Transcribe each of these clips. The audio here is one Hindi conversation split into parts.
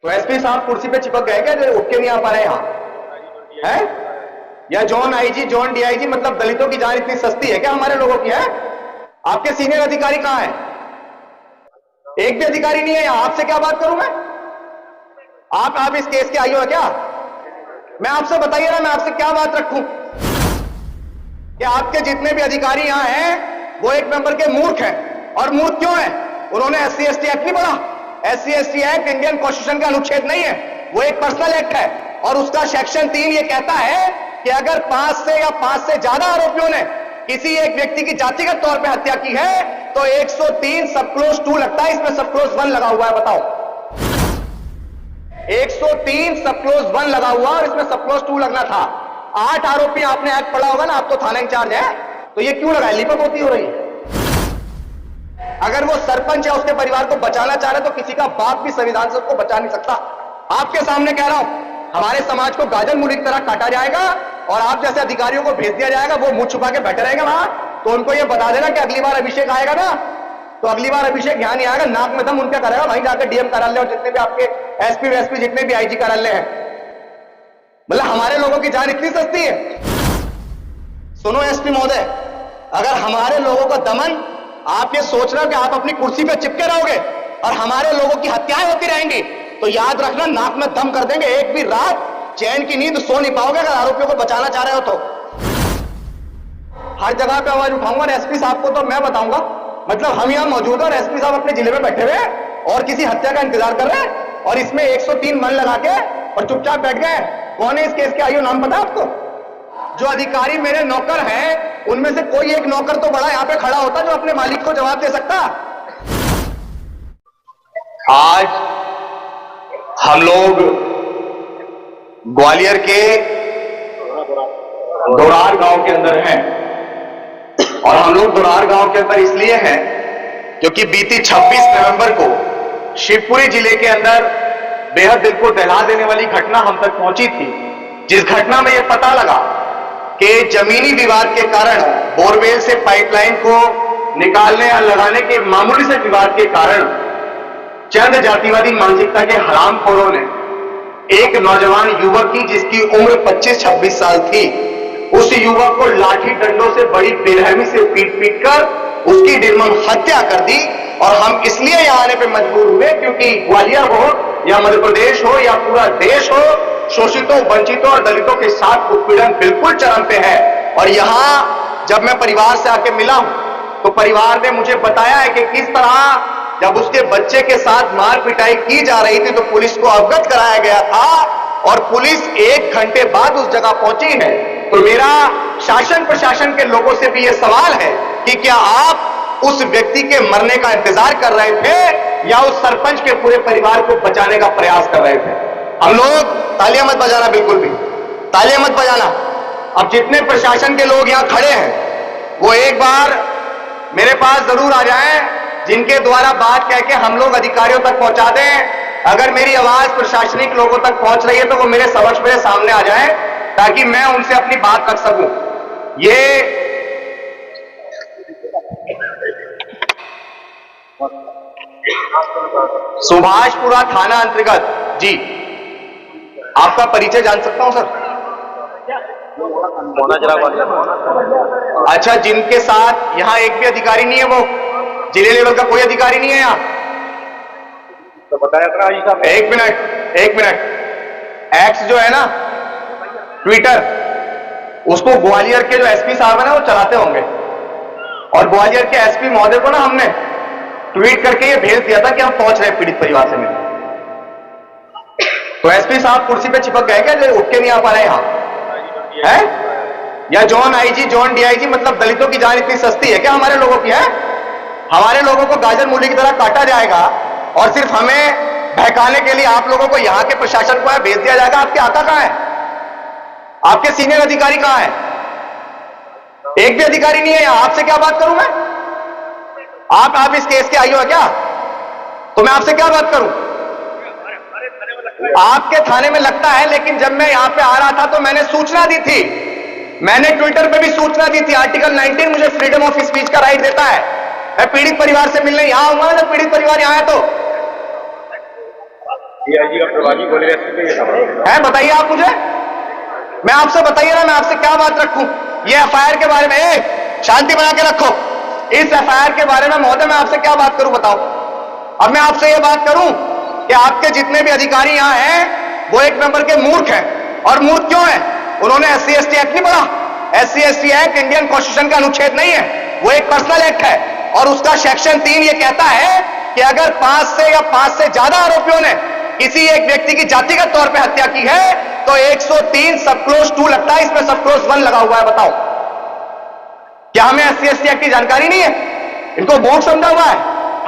तो एसपी साहब कुर्सी पे चिपक गए क्या जो उठ के नहीं आ पा रहे यहां है? या जॉन आईजी जॉन डीआईजी मतलब दलितों की जान इतनी सस्ती है क्या हमारे लोगों की है? आपके सीनियर अधिकारी कहां है? एक भी अधिकारी नहीं है यहां। आपसे क्या बात करूं मैं? आप इस केस के आई हो क्या? मैं आपसे बताइए ना, मैं आपसे क्या बात रखूं कि आपके जितने भी अधिकारी यहां हैं वो एक नंबर के मूर्ख हैं। और मूर्ख क्यों है? उन्होंने एससी एसटी एक्ट नहीं पढ़ा। SC ST act Indian constitution का अनुच्छेद नहीं है, वो एक पर्सनल एक्ट है। और उसका सेक्शन 3 ये कहता है कि अगर 5 से या 5 से ज्यादा आरोपियों ने किसी एक व्यक्ति की जातिगत तौर पे हत्या की है तो 103 सब क्लोज 2 लगता है। इसमें सब क्लोज 1 लगा हुआ है। बताओ, 103 सब क्लोज 1 लगा हुआ और इसमें सब क्लोज 2 लगना था। 8 आरोपी आपने एक्ट पढ़ा होगा ना, आप तो थाना इंचार्ज है, तो ये क्यों लगाए? लिपक होती हो रही है। अगर वो सरपंच है उसके परिवार को बचाना चाह रहे तो किसी का बाप भी संविधान से उसको बचा नहीं सकता। आपके सामने कह रहा हूं, हमारे समाज को गाजर मूली की तरह काटा जाएगा और आप जैसे अधिकारियों को भेज दिया जाएगा, वो मुंह छुपा के बैठे रहेंगे वहां। तो उनको ये बता देना कि अगली बार अभिषेक आएगा ना, तो अगली बार अभिषेक यहां नहीं आएगा, नाक में दम उनका करेगा वहीं जाकर डीएम कार्यालय और जितने भी आपके एसपी वेसपी जितने भी आईजी कार्यालय हैं। मतलब हमारे लोगों की जान इतनी सस्ती है? सुनो एसपी महोदय, अगर हमारे लोगों का दमन आप ये सोच रहे हो कि आप अपनी कुर्सी पे चिपके रहोगे और हमारे लोगों की हत्याएं होती रहेंगी, तो याद रखना नाक में दम कर देंगे। एक भी रात चैन की नींद सो नहीं पाओगे अगर आरोपियों को बचाना चाह रहे हो तो। हर जगह पे आवाज उठाऊंगा और एसपी साहब को तो मैं बताऊंगा, मतलब हम यहां मौजूद हैं और एसपी साहब अपने जिले में बैठे हुए और किसी हत्या का इंतजार कर रहे हैं और इसमें 103 मन लगा के और चुपचाप बैठ गए। कौन है इस केस के आईओ? नाम पता है आपको? जो अधिकारी मेरे नौकर हैं उनमें से कोई एक नौकर तो बड़ा यहां पे खड़ा होता जो अपने मालिक को जवाब दे सकता। आज हम लोग ग्वालियर के दोरार गांव के अंदर हैं और हम लोग दोरार गांव के अंदर इसलिए हैं क्योंकि बीती 26 नवंबर को शिवपुरी जिले के अंदर बेहद दिल को दहला देने वाली घटना हम तक पहुंची थी, जिस घटना में यह पता लगा कि जमीनी विवाद के कारण बोरवेल से पाइपलाइन को निकालने या लगाने के मामूली से विवाद के कारण चंद जातिवादी मानसिकता के हरामखोरों ने एक नौजवान युवक की जिसकी उम्र 25-26 साल थी, उस युवक को लाठी डंडों से बड़ी बेरहमी से पीट पीट कर उसकी निर्मम हत्या कर दी। और हम इसलिए यहां आने पे मजबूर हुए क्योंकि ग्वालियर हो या मध्य प्रदेश हो या पूरा देश हो, शोषितों, वंचितों और दलितों के साथ उत्पीड़न बिल्कुल चरम पे है। और यहां जब मैं परिवार से आके मिला हूं तो परिवार ने मुझे बताया है कि किस तरह जब उसके बच्चे के साथ मार पिटाई की जा रही थी तो पुलिस को अवगत कराया गया था और पुलिस 1 घंटे बाद उस जगह पहुंची है। तो मेरा शासन प्रशासन के लोगों से भी यह सवाल है कि क्या आप उस व्यक्ति के मरने का इंतजार कर रहे थे या उस सरपंच के पूरे परिवार को बचाने का प्रयास कर रहे थे? हम लोग तालियां मत बजाना, बिल्कुल भी तालियां मत बजाना। अब जितने प्रशासन के लोग यहां खड़े हैं वो एक बार मेरे पास जरूर आ जाएं, जिनके द्वारा बात कह के हम लोग अधिकारियों तक पहुंचा दें। अगर मेरी आवाज प्रशासनिक लोगों तक पहुंच रही है तो वो मेरे समक्ष मेरे सामने आ जाएं ताकि मैं उनसे अपनी बात रख सकूं। ये सुभाषपुरा थाना अंतर्गत जी, आपका परिचय जान सकता हूं सर? अच्छा, जिनके साथ यहां एक भी अधिकारी नहीं है, वो जिले लेवल का कोई अधिकारी नहीं है यहां? तो बताया। एक मिनट, एक्स जो है ना ट्विटर, उसको ग्वालियर के जो एसपी साहब है ना वो चलाते होंगे और ग्वालियर के एसपी महोदय को ना हमने ट्वीट करके ये भेज दिया था कि हम पहुंच रहे हैं पीड़ित परिवार से मिलने। तो एसपी साहब कुर्सी पे चिपक गए क्या जो उठ के नहीं आ पा रहे यहां है? या जॉन आईजी जॉन डीआईजी मतलब दलितों की जान इतनी सस्ती है क्या हमारे लोगों की है? हमारे लोगों को गाजर मूली की तरह काटा जाएगा और सिर्फ हमें बहकाने के लिए आप लोगों को यहां के प्रशासन को भेज दिया जाएगा। आपके आका कहां है? आपके सीनियर अधिकारी कहां है? एक भी अधिकारी नहीं है यहां। आपसे क्या बात करूं मैं? आप इस केस के आई हो क्या? तो मैं आपसे क्या बात करूं? आपके थाने में लगता है, लेकिन जब मैं यहां पे आ रहा था तो मैंने सूचना दी थी, मैंने ट्विटर पे भी सूचना दी थी। आर्टिकल 19 मुझे फ्रीडम ऑफ स्पीच का राइट देता है। मैं पीड़ित परिवार से मिलने यहां आऊंगा। जब पीड़ित परिवार यहां है तो डीआईजी का प्रभारी बोले है, बताइए आप मुझे, मैं आपसे बताइए ना, मैं आपसे क्या बात रखूं? ये एफआईआर के बारे में शांति बना के रखो। इस एफआईआर के बारे में महोदय मैं आपसे क्या बात करूं बताओ? अब मैं आपसे ये बात करूं कि आपके जितने भी अधिकारी यहां हैं वो एक नंबर के मूर्ख हैं। और मूर्ख क्यों है? उन्होंने SC ST एक्ट नहीं पढ़ा। SC ST act Indian constitution का अनुच्छेद नहीं है, वो एक पर्सनल एक्ट है। और उसका सेक्शन 3 ये कहता है कि अगर 5 से या 5 से ज्यादा आरोपियों ने किसी एक व्यक्ति की जातिगत तौर पे हत्या की है तो 103 सब क्लोज 2 लगता है, इसमें सब क्लोज 1 लगा हुआ है। बताओ, क्या हमें SC ST एक्ट की जानकारी नहीं है? इनको बोर्ड समझा हुआ है,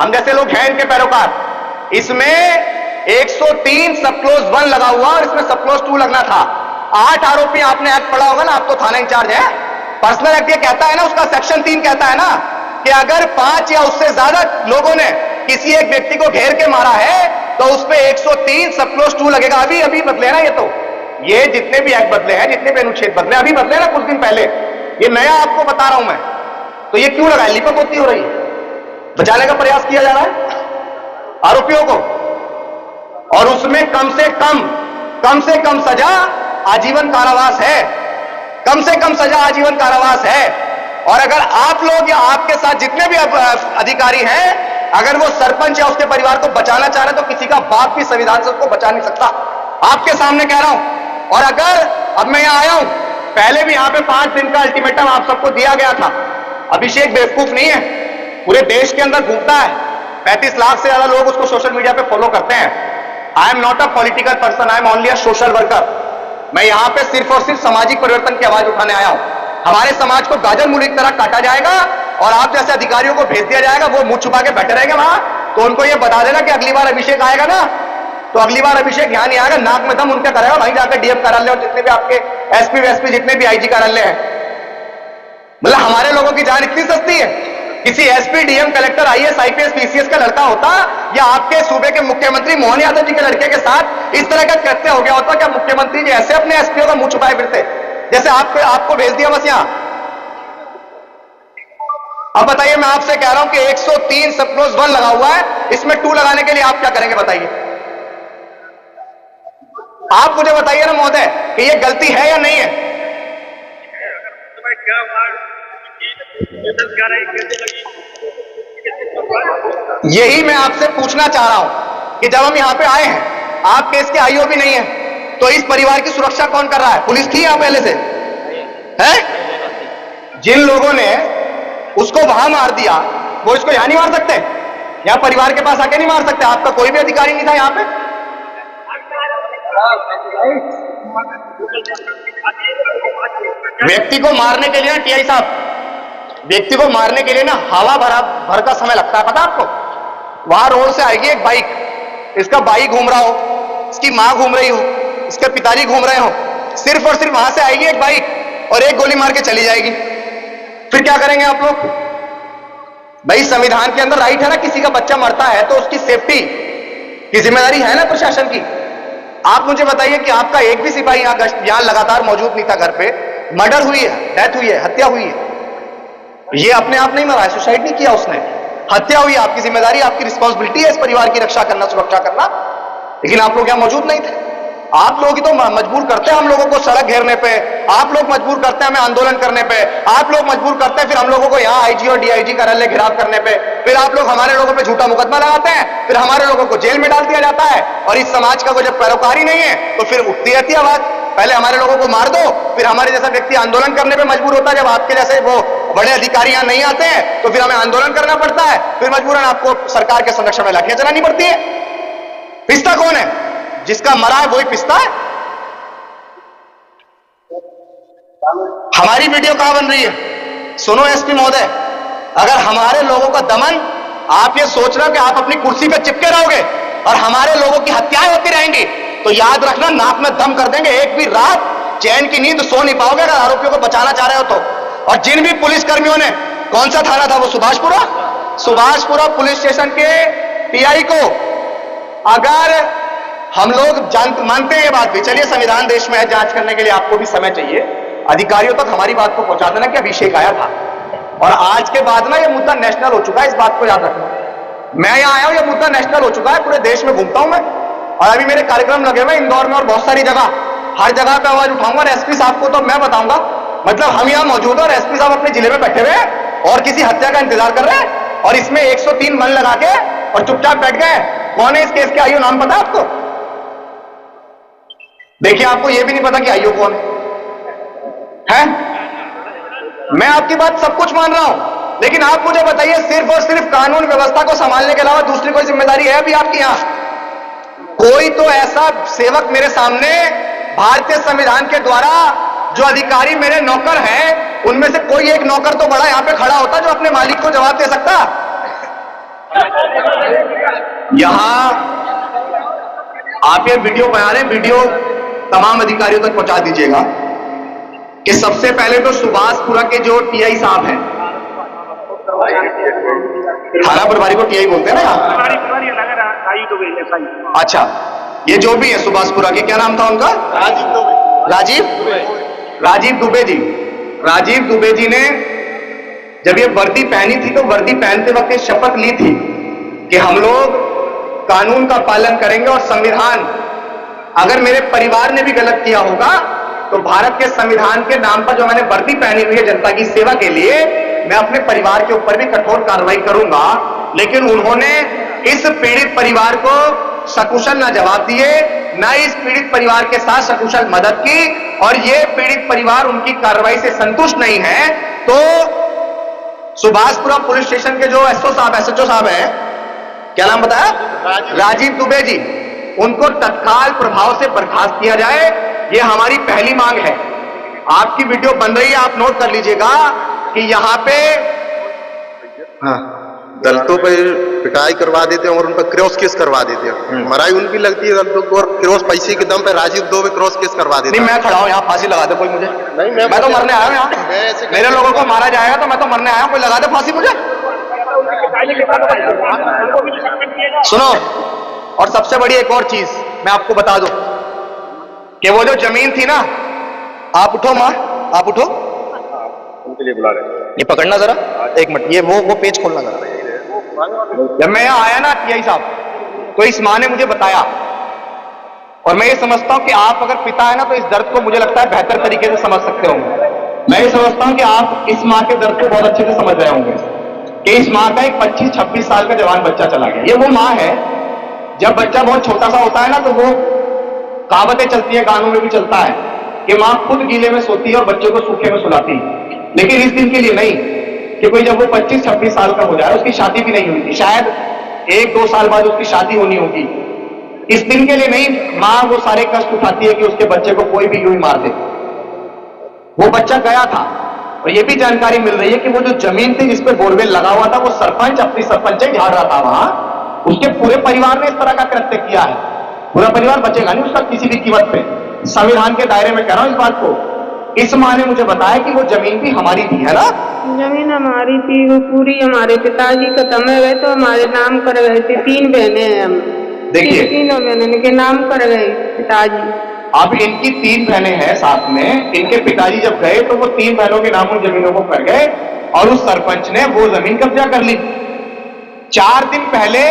हम जैसे लोग हैं इनके पैरोकार। इसमें 103 सब क्लोज 1 लगा हुआ और इसमें सब क्लोज 2 लगना था। 8 आरोपी, आपने एक्ट पढ़ा होगा ना, आप तो थाना इंचार्ज है। पर्सनल एक्ट ये कहता है ना, उसका सेक्शन 3 कहता है ना कि अगर 5 या उससे ज्यादा लोगों ने किसी एक व्यक्ति को घेर के मारा है तो उसपे 103 सब क्लोज 2 लगेगा। अभी अभी बदले ना, ये जितने भी एक्ट बदले हैं, जितने भी अनुच्छेद बदले, अभी बदले ना कुछ दिन पहले, ये नया आपको बता रहा हूं मैं। तो ये क्यों लगा है? लिपापोती हो रही है, बचाने का प्रयास किया जा रहा है आरोपियों को। और उसमें कम से कम सजा आजीवन कारावास है, कम से कम सजा आजीवन कारावास है। और अगर आप लोग या आपके साथ जितने भी अधिकारी हैं, अगर वो सरपंच या उसके परिवार को बचाना चाह रहे तो किसी का बाप भी संविधान से उसको बचा नहीं सकता, आपके सामने कह रहा हूं। और अगर अब मैं यहां आया हूं, पहले भी यहां पे 5 दिन का अल्टीमेटम आप सबको दिया गया था। अभिषेक बेवकूफ नहीं है, पूरे देश के अंदर घूमता है, 35 लाख से ज्यादा लोग उसको सोशल मीडिया पे फॉलो करते हैं। I am not a political person, I am only a social worker. मैं यहां पे सिर्फ और सिर्फ सामाजिक परिवर्तन की आवाज उठाने आया हूं। हमारे समाज को गाजर मूली की तरह काटा जाएगा और आप जैसे अधिकारियों को भेज दिया जाएगा, वो मुंह छुपा के बैठे रहेंगे वहां। तो उनको ये बता देना कि अगली बार अभिषेक आएगा ना, तो अगली बार अभिषेक यहां नहीं आएगा, नाक में दम उनका करेगा वहीं जाकर डीएम कार्यालय और जितने भी आपके एसपी जितने भी आईजी कार्यालय हैं। मतलब हमारे लोगों की जान इतनी सस्ती है? किसी SP, DM, collector, IAS, IPS, PCS का लड़का होता या आपके सूबे के मुख्यमंत्री मोहन यादव जी के लड़के के साथ इस तरह का कृत्य हो गया होता, क्या मुख्यमंत्री जी ऐसे अपने एसपीओ का मुंह छुपाए फिरते जैसे आपको भेज दिया बस यहां? अब बताइए, मैं आपसे कह रहा हूं कि 103 सब क्लोज 1 लगा हुआ है, इसमें 2 लगाने के लिए आप क्या करेंगे बताइए? आप मुझे बताइए ना महोदय कि ये गलती है या नहीं है? यही मैं आपसे पूछना चाह रहा हूं कि जब हम यहां पे आए हैं, आप केस के आईओ भी नहीं है, तो इस परिवार की सुरक्षा कौन कर रहा है? पुलिस थी यहां पहले से है? जिन लोगों ने उसको वहां मार दिया वो इसको यहां नहीं मार सकते? यहां परिवार के पास आके नहीं मार सकते? आपका कोई भी अधिकारी नहीं था यहां पे? व्यक्ति को मारने के लिए ना टीआई साहब, व्यक्ति को मारने के लिए ना हवा भर का समय लगता है, पता आपको? वहां रोड से आएगी एक बाइक, इसका भाई घूम रहा हो, इसकी मां घूम रही हो, इसके पिताजी घूम रहे हो, सिर्फ और सिर्फ वहां से आएगी एक बाइक और एक गोली मार के चली जाएगी। फिर क्या करेंगे आप लोग? भाई संविधान के अंदर राइट है ना, किसी का बच्चा मरता है तो उसकी सेफ्टी की जिम्मेदारी है ना प्रशासन की। आप मुझे बताइए कि आपका एक भी सिपाही यहां लगातार मौजूद नहीं था घर पे, मर्डर हुई है, डेथ हुई है, हत्या हुई है, ये अपने आप नहीं मरा है, सुसाइड नहीं किया उसने, हत्या हुई, आपकी जिम्मेदारी, आपकी रिस्पॉन्सिबिलिटी है इस परिवार की रक्षा करना, सुरक्षा करना। लेकिन आप लोग यहां मौजूद नहीं थे। आप लोग ही तो मजबूर करते हैं हम लोगों को सड़क घेरने पे, आप लोग मजबूर करते हैं हमें आंदोलन करने पे, आप लोग मजबूर करते हैं फिर हम लोगों को यहाँ आईजी और डीआईजी कार्यालय घेराव करने पे, फिर आप लोग हमारे लोगों पे झूठा मुकदमा लगाते हैं, फिर हमारे लोगों को जेल में डाल दिया जाता है। और इस समाज का कोई जब पैरोकार ही नहीं है तो फिर उठती रहती है आवाज, पहले हमारे लोगों को मार दो, फिर हमारे जैसा व्यक्ति आंदोलन करने पे मजबूर होता है। जब आपके जैसे वो बड़े अधिकारी यहां नहीं आते हैं तो फिर हमें आंदोलन करना पड़ता है, फिर मजबूरन आपको सरकार के संरक्षण में लाठियां चलानी पड़ती है। पिस्ता कौन है? जिसका मरा है वही पिस्ता है। हमारी वीडियो कहां बन रही है? सुनो एसपी महोदय, अगर हमारे लोगों का दमन, आप ये सोच रहे हो कि आप अपनी कुर्सी पे चिपके रहोगे और हमारे लोगों की हत्याएं होती रहेंगी, तो याद रखना नाक में दम कर देंगे, एक भी रात चैन की नींद सो नहीं पाओगे अगर आरोपियों को बचाना चाह रहे हो तो। और जिन भी पुलिस कर्मियों ने, कौन सा थाना था वो, सुभाषपुरा पुलिस स्टेशन के टीआई को, अगर हम लोग मानते हैं ये बात भी, चलिए संविधान देश में है, जांच करने के लिए आपको भी समय चाहिए, अधिकारियों तक हमारी बात को पहुंचा देना कि अभिषेक आया था। और आज के बाद ना ये मुद्दा नेशनल हो चुका है, इस बात को याद रखना। मैं यहां आया हूं, ये मुद्दा नेशनल हो चुका है, पूरे देश में घूमता हूं मैं और अभी मेरे कार्यक्रम लगे हुए इंदौर में और बहुत सारी जगह, हर जगह पे आवाज उठाऊंगा। और एसपी साहब को तो मैं बताऊंगा, मतलब हम यहाँ मौजूद हैं और एसपी साहब अपने जिले में बैठे हुए हैं और किसी हत्या का इंतजार कर रहे हैं, और इसमें 103 मन लगा के और चुपचाप बैठ गए। कौन है इस केस के आईओ, नाम पता है आपको? देखिए, आपको यह भी नहीं पता कि आईओ कौन है? मैं आपकी बात सब कुछ मान रहा हूं, लेकिन आप मुझे बताइए, सिर्फ और सिर्फ कानून व्यवस्था को संभालने के अलावा दूसरी कोई जिम्मेदारी है अभी आपकी यहां? कोई तो ऐसा सेवक मेरे सामने भारतीय संविधान के द्वारा जो अधिकारी मेरे नौकर हैं, उनमें से कोई एक नौकर तो बड़ा यहां पे खड़ा होता जो अपने मालिक को जवाब दे सकता। यहां आप ये वीडियो बना रहे हैं, वीडियो तमाम अधिकारियों तक पहुंचा दीजिएगा कि सबसे पहले तो सुभाषपुरा के जो टीआई साहब हैं, थाना प्रभारी को टीआई बोलते हैं ना यहाँ? अच्छा, ये जो भी है सुभाषपुरा के, क्या नाम था उनका? राजीव दुबे जी। राजीव दुबे जी ने जब ये वर्दी पहनी थी तो वर्दी पहनते वक्त शपथ ली थी कि हम लोग कानून का पालन करेंगे और संविधान, अगर मेरे परिवार ने भी गलत किया होगा तो भारत के संविधान के नाम पर जो मैंने वर्दी पहनी हुई है जनता की सेवा के लिए, मैं अपने परिवार के ऊपर भी कठोर कार्रवाई करूंगा। लेकिन उन्होंने इस पीड़ित परिवार को सकुशल ना जवाब दिए, ना इस पीड़ित परिवार के साथ सकुशल मदद की, और ये पीड़ित परिवार उनकी कार्रवाई से संतुष्ट नहीं है। तो सुभाषपुरा पुलिस स्टेशन के जो एसएचओ साहब हैं, क्या नाम बताया? राजीव दुबे जी, उनको तत्काल प्रभाव से बर्खास्त किया जाए, ये हमारी पहली मांग है। आपकी वीडियो बन रही है, आप नोट कर लीजिएगा कि यहां पे दलितों पर पिटाई करवा देते हैं और उन पर क्रॉस केस करवा देते हैं। मराई उनकी लगती है दलितों को, और क्रॉस पैसे के दम पे राजीव दुबे क्रॉस केस करवा देते हैं। नहीं, मैं खड़ा हूं यहाँ, फांसी लगा दे कोई मुझे। नहीं, मैं तो मरने आया हूं यहाँ, मेरे लोगों को मारा जाएगा तो मैं तो मरने आया हूं, कोई लगा दे फांसी मुझे। सुनो, और सबसे बड़ी एक और चीज मैं आपको बता दूं कि वो जो जमीन थी ना, आप उठो मां, आप उठो, उनके लिए बुला रहे हैं। ये पकड़ना जरा, एक मिनट, ये वो पेज खोलना जरा। जब मैं यहाँ आया ना टीआई साहब, तो इस मां ने मुझे बताया, और मैं ये समझता हूं कि आप अगर पिता है ना तो इस दर्द को मुझे लगता है बेहतर तरीके से समझ सकते होंगे। मैं ये समझता हूं कि आप इस मां के दर्द को बहुत अच्छे से समझ रहे होंगे कि इस मां का एक 25-26 साल का जवान बच्चा चला गया। ये वो मां है, जब बच्चा बहुत छोटा सा होता है ना तो वो कहावतें चलती है, गानों में भी चलता है कि मां खुद गीले में सोती है और बच्चे को सूखे में सुलाती है। लेकिन इस दिन के लिए नहीं कि कोई जब वो 25-26 साल का हो जाए, उसकी शादी भी नहीं हुई थी, शायद 1-2 साल बाद उसकी शादी होनी होगी, इस दिन के लिए नहीं मां वो सारे कष्ट उठाती है कि उसके बच्चे को कोई भी यूं ही मार दे। वो बच्चा गया था, और ये भी जानकारी मिल रही है कि वो जो जमीन थी जिस पे बोरवेल लगा हुआ था, वो सरपंच अपनी सरपंच झाड़ रहा था वहां, उसके पूरे परिवार ने इस तरह का कृत्य किया है। पूरा परिवार बचेगा नहीं उसका किसी भी कीमत पे, संविधान के दायरे में कह रहा हूं इस बात को। इस मां ने मुझे बताया कि वो जमीन भी हमारी थी, है ना? जमीन हमारी थी, वो पूरी हमारे पिताजी खत्म हो गए तो हमारे नाम कर गए थे। 3 बहनें हैं हम, देखिए तीनों बहनों के नाम कर गए पिताजी। अब इनकी 3 बहनें हैं साथ में, इनके पिताजी जब गए तो वो 3 बहनों के नाम उन जमीनों को कर गए, और उस सरपंच ने वो जमीन कब्जा कर ली। 4 दिन पहले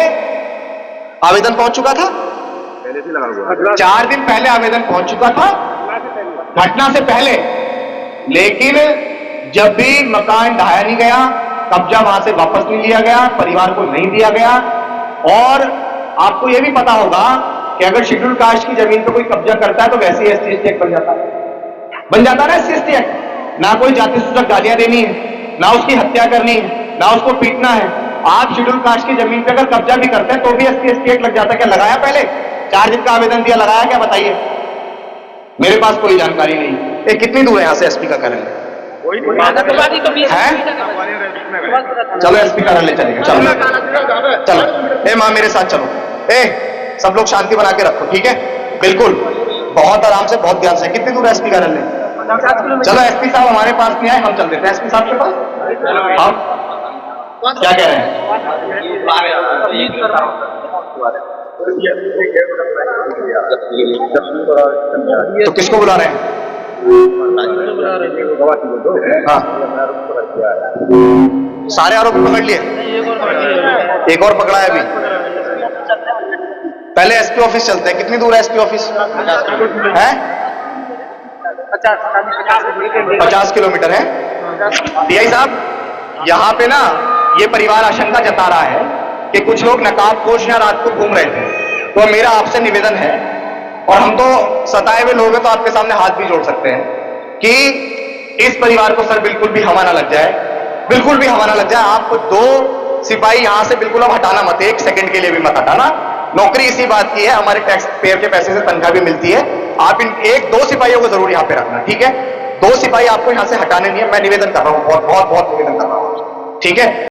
आवेदन पहुंच चुका था, 4 दिन पहले आवेदन पहुंच चुका था घटना से पहले, लेकिन जब भी मकान ढाया नहीं गया, कब्जा वहां से वापस नहीं लिया गया, परिवार को नहीं दिया गया। और आपको यह भी पता होगा कि अगर शेड्यूल कास्ट की जमीन पर कोई कब्जा करता है तो वैसे ही एसटी एक्ट बन जाता है ना एसटी एक्ट। ना कोई जाति सूचक गालियां देनी है, ना उसकी हत्या करनी है, ना उसको पीटना है। आप शेड्यूल कास्ट की जमीन पे अगर कब्जा भी करते हैं तो भी एसटी एक्ट लग जाता है। क्या लगाया? पहले 4 दिन का आवेदन दिया, लगाया क्या? बताइए, मेरे पास कोई जानकारी नहीं। कितनी दूर है यहाँ से एसपी का कार्यालय? चलो एसपी कार्यालय चलेगा, चलो चलो। ए मां मेरे साथ चलो, सब लोग शांति बना के रखो, ठीक है? बिल्कुल, बहुत आराम से, बहुत ध्यान से। कितनी दूर है एसपी कार्यालय? चलो एसपी साहब हमारे पास नहीं आए, हम चल देते हैं एसपी साहब के पास। हम क्या कह रहे हैं? तो किसको बुला रहे हैं? हाँ, सारे आरोपी पकड़ लिए, एक और पकड़ा है अभी। पहले एसपी ऑफिस चलते हैं। कितनी दूर है एसपी ऑफिस? है 50 किलोमीटर है। डीआई साहब, यहाँ पे ना ये परिवार आशंका जता रहा है कि कुछ लोग नकाबपोश यहाँ रात को घूम रहे थे। तो मेरा आपसे निवेदन है, और हम तो सताए हुए लोग हैं तो आपके सामने हाथ भी जोड़ सकते हैं, कि इस परिवार को सर बिल्कुल भी हवा ना लग जाए, बिल्कुल भी हवा ना लग जाए। आपको 2 सिपाही यहां से बिल्कुल अब हटाना मत, 1 सेकंड के लिए भी मत हटाना। नौकरी इसी बात की है, हमारे टैक्स पेयर के पैसे से तनख्वाह भी मिलती है। आप इन 1-2 सिपाहियों को जरूर यहां पे रखना, ठीक है? 2 सिपाही आपको यहां से हटाने नहीं है। मैं निवेदन कर रहा हूं, बहुत बहुत बहुत निवेदन कर रहा हूं, ठीक है?